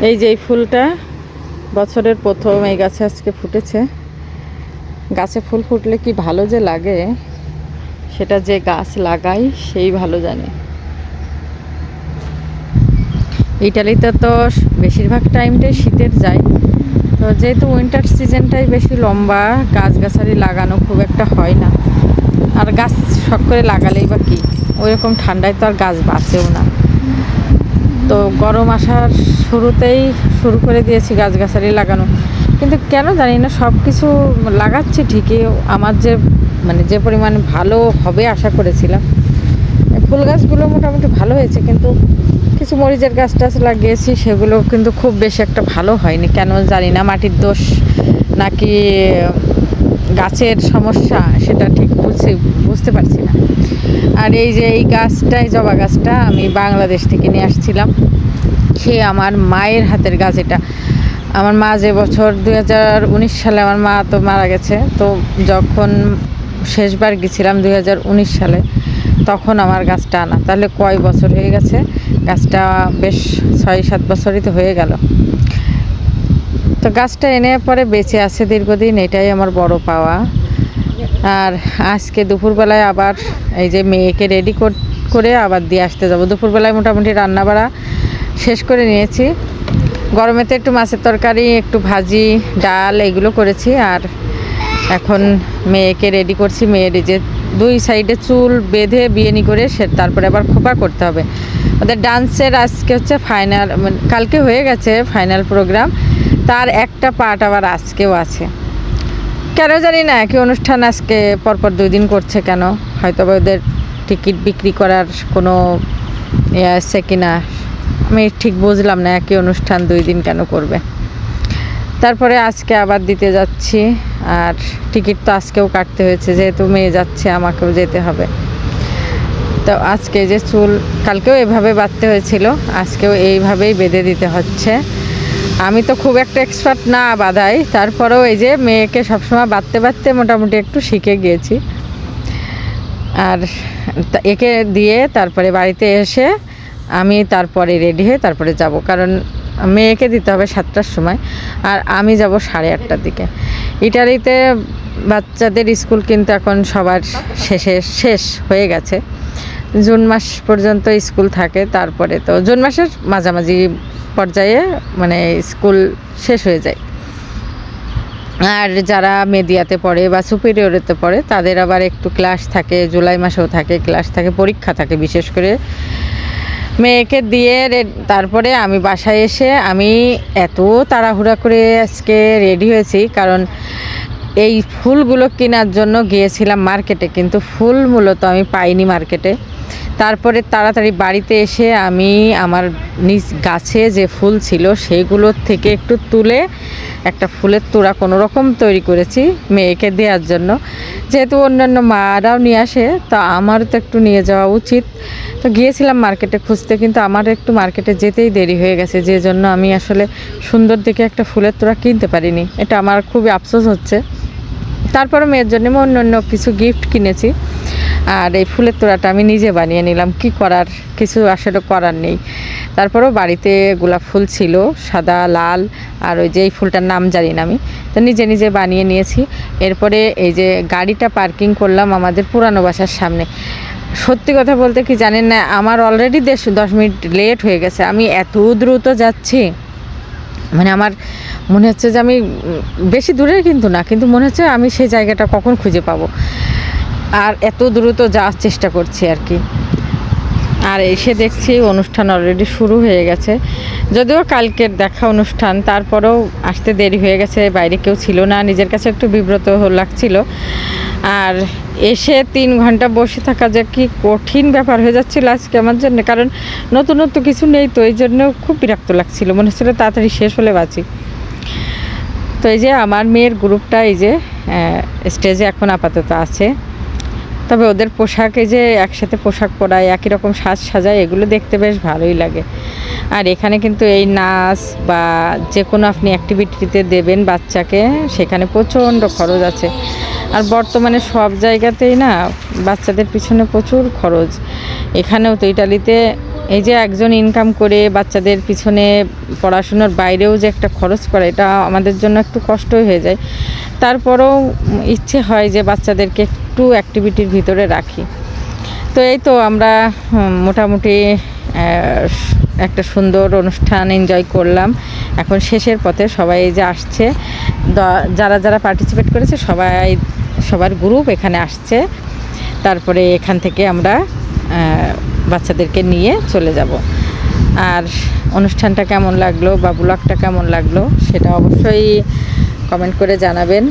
এই যে এই ফুলটা বছরের প্রথম এই গাছে আজকে ফুটেছে। গাছে ফুল ফুটলে কি ভালো যে লাগে, সেটা যে গাছ লাগাই সেই ভালো জানে। ইটালিতে তো বেশিরভাগ টাইমটাই শীতের যায়, তো যেহেতু উইন্টার সিজনটাই বেশি লম্বা, গাছগাছালি লাগানো খুব একটা হয় না। আর গাছ শখ করে লাগালেই বা কী, ওইরকম ঠান্ডায় তো আর গাছ বাঁচেও না। তো গরম আসার শুরুতেই শুরু করে দিয়েছি গাছগাছালি লাগানো, কিন্তু কেন জানি না সব কিছু লাগাচ্ছি ঠিকই, আমার যে পরিমাণ ভালো হবে আশা করেছিলাম। ফুল গাছগুলো মোটামুটি ভালো হয়েছে, কিন্তু কিছু মরিচের গাছ টাছ লাগিয়েছি সেগুলো কিন্তু খুব বেশি একটা ভালো হয়নি। কেন জানি না, মাটির দোষ নাকি গাছের সমস্যা সেটা ঠিক বুঝতে পারছি না। আর এই যে এই গাছটাই, জবা গাছটা আমি বাংলাদেশ থেকে নিয়ে আসছিলাম। সে আমার মায়ের হাতের গাছ এটা। আমার মা যে বছর 2019 সালে, আমার মা তো মারা গেছে, তো যখন শেষবার গেছিলাম 2019 সালে, তখন আমার গাছটা আনা। তাহলে কয় বছর হয়ে গেছে, গাছটা বেশ 6-7 বছরই তো হয়ে গেল। তো গাছটা এনে পরে বেঁচে আছে দীর্ঘদিন, এটাই আমার বড় পাওয়া। আর আজকে দুপুরবেলায় আবার এই যে মেয়েকে রেডি করে আবার দিয়ে আসতে যাব। দুপুরবেলায় মোটামুটি রান্নাবাড়া শেষ করে নিয়েছি। গরমেতে একটু মাছের তরকারি, একটু ভাজি, ডাল এগুলো করেছি। আর এখন মেয়েকে রেডি করছি। মেয়ের যে 2 সাইডে চুল বেঁধে বিয়েনি করে তারপরে আবার খোপা করতে হবে। ওদের ডান্সের আজকে হচ্ছে ফাইনাল, কালকে হয়ে গেছে ফাইনাল প্রোগ্রাম, তার একটা পার্ট আবার আজকেও আছে। কেন জানি না একই অনুষ্ঠান আজকে পরপর 2 দিন করছে কেন, হয়তো ওদের টিকিট বিক্রি করার কোনো আছে কি না আমি ঠিক বুঝলাম না, একই অনুষ্ঠান 2 দিন কেন করবে। তারপরে আজকে আবার দিতে যাচ্ছি, আর টিকিট তো আজকেও কাটতে হয়েছে, যেহেতু মেয়ে যাচ্ছে আমাকেও যেতে হবে। তো আজকে যে চুল কালকেও এভাবে বাঁধতে হয়েছিল, আজকেও এইভাবেই বেঁধে দিতে হচ্ছে। আমি তো খুব একটা এক্সপার্ট না বাঁধাই, তারপরেও এই যে মেয়েকে সবসময় বাঁধতে বাঁধতে মোটামুটি একটু শিখে গিয়েছি। আর একে দিয়ে তারপরে বাড়িতে এসে আমি তারপরে রেডি হয়ে তারপরে যাব, কারণ মেয়েকে দিতে হবে 7টার সময়, আর আমি যাব 8:30টার দিকে। ইটালিতে বাচ্চাদের স্কুল কিন্তু এখন সবার শেষ হয়ে গেছে। জুন মাস পর্যন্ত স্কুল থাকে, তারপরে তো জুন মাসের মাঝামাঝি পর্যায়ে মানে স্কুল শেষ হয়ে যায়। আর যারা মেডিয়াতে পড়ে বা সুপিরিয়রেতে পড়ে তাদের আবার একটু ক্লাস থাকে, জুলাই মাসেও থাকে, ক্লাস থাকে, পরীক্ষা থাকে। বিশেষ করে মেয়েকে দিয়ে তারপরে আমি বাসায় এসে আমি এত তাড়াহুড়া করে আজকে রেডি হয়েছি, কারণ এই ফুলগুলো কেনার জন্য গিয়েছিলাম মার্কেটে, কিন্তু ফুল মূলত আমি পাইনি মার্কেটে। তারপরে তাড়াতাড়ি বাড়িতে এসে আমি আমার নিজ গাছে যে ফুল ছিল সেইগুলোর থেকে একটু তুলে একটা ফুলের তোড়া কোনো রকম তৈরি করেছি মেয়েকে দেওয়ার জন্য। যেহেতু অন্যান্য মারাও নিয়ে আসে, তো আমারও তো একটু নিয়ে যাওয়া উচিত। তো গিয়েছিলাম মার্কেটে খুঁজতে, কিন্তু আমার একটু মার্কেটে যেতেই দেরি হয়ে গেছে, যে জন্য আমি আসলে সুন্দর দেখে একটা ফুলের তোড়া কিনতে পারিনি। এটা আমার খুবই আফসোস হচ্ছে। তারপরে মেয়ের জন্য আমি অন্য কিছু গিফট কিনেছি, আর এই ফুলের তোড়াটা আমি নিজে বানিয়ে নিলাম। কি করার, কিছু আসলে করার নেই। তারপরেও বাড়িতে গোলাপ ফুল ছিল, সাদা, লাল, আর ওই যে এই ফুলটার নাম জানি না আমি, তো নিজে বানিয়ে নিয়েছি। এরপরে এই যে গাড়িটা পার্কিং করলাম আমাদের পুরানো বাসার সামনে। সত্যি কথা বলতে কি জানেন না, আমার অলরেডি 10 মিনিট লেট হয়ে গেছে। আমি এত দ্রুত যাচ্ছি, মানে আমার মনে হচ্ছে যে আমি বেশি দূরে কিন্তু না, কিন্তু মনে হচ্ছে আমি সেই জায়গাটা কখন খুঁজে পাবো, আর এত দ্রুত যাওয়ার চেষ্টা করছি আর কি। আর এসে দেখছি অনুষ্ঠান অলরেডি শুরু হয়ে গেছে। যদিও কালকের দেখা অনুষ্ঠান, তারপরেও আসতে দেরি হয়ে গেছে, বাইরে কেউ ছিল না, নিজের কাছে একটু বিব্রত লাগছিল। আর এসে 3 ঘন্টা বসে থাকা যে কি কঠিন ব্যাপার হয়ে যাচ্ছিলো আজকে আমার জন্য, কারণ নতুনত্ব কিছু নেই, তো এই জন্য খুব বিরক্ত লাগছিল, মনে হচ্ছিলো তাড়াতাড়ি শেষ হলে বাঁচি। তো এই যে আমার মেয়ের গ্রুপটা এই যে স্টেজে এখন আপাতত আছে। তবে ওদের পোশাকে যে একসাথে পোশাক পরায়, একই রকম সাজায়, এগুলো দেখতে বেশ ভালোই লাগে। আর এখানে কিন্তু এই নাচ বা যে কোনো আপনি অ্যাক্টিভিটিতে দেবেন বাচ্চাকে, সেখানে প্রচণ্ড খরচ আছে। আর বর্তমানে সব জায়গাতেই না বাচ্চাদের পিছনে প্রচুর খরচ। এখানেও তো ইটালিতে এই যে একজন ইনকাম করে বাচ্চাদের পিছনে পড়াশোনার বাইরেও যে একটা খরচ করে, এটা আমাদের জন্য একটু কষ্টই হয়ে যায়। তারপরেও ইচ্ছে হয় যে বাচ্চাদেরকে একটু অ্যাক্টিভিটির ভিতরে রাখি। তো এই তো আমরা মোটামুটি একটা সুন্দর অনুষ্ঠান এনজয় করলাম। এখন শেষের পথে সবাই এই যে আসছে, যারা যারা পার্টিসিপেট করেছে সবার গ্রুপ এখানে আসছে। তারপরে এখান থেকে আমরা বাচ্চাদেরকে নিয়ে চলে যাব। আর অনুষ্ঠানটা কেমন লাগলো বা ব্লগটা কেমন লাগলো সেটা অবশ্যই কমেন্ট করে জানাবেন।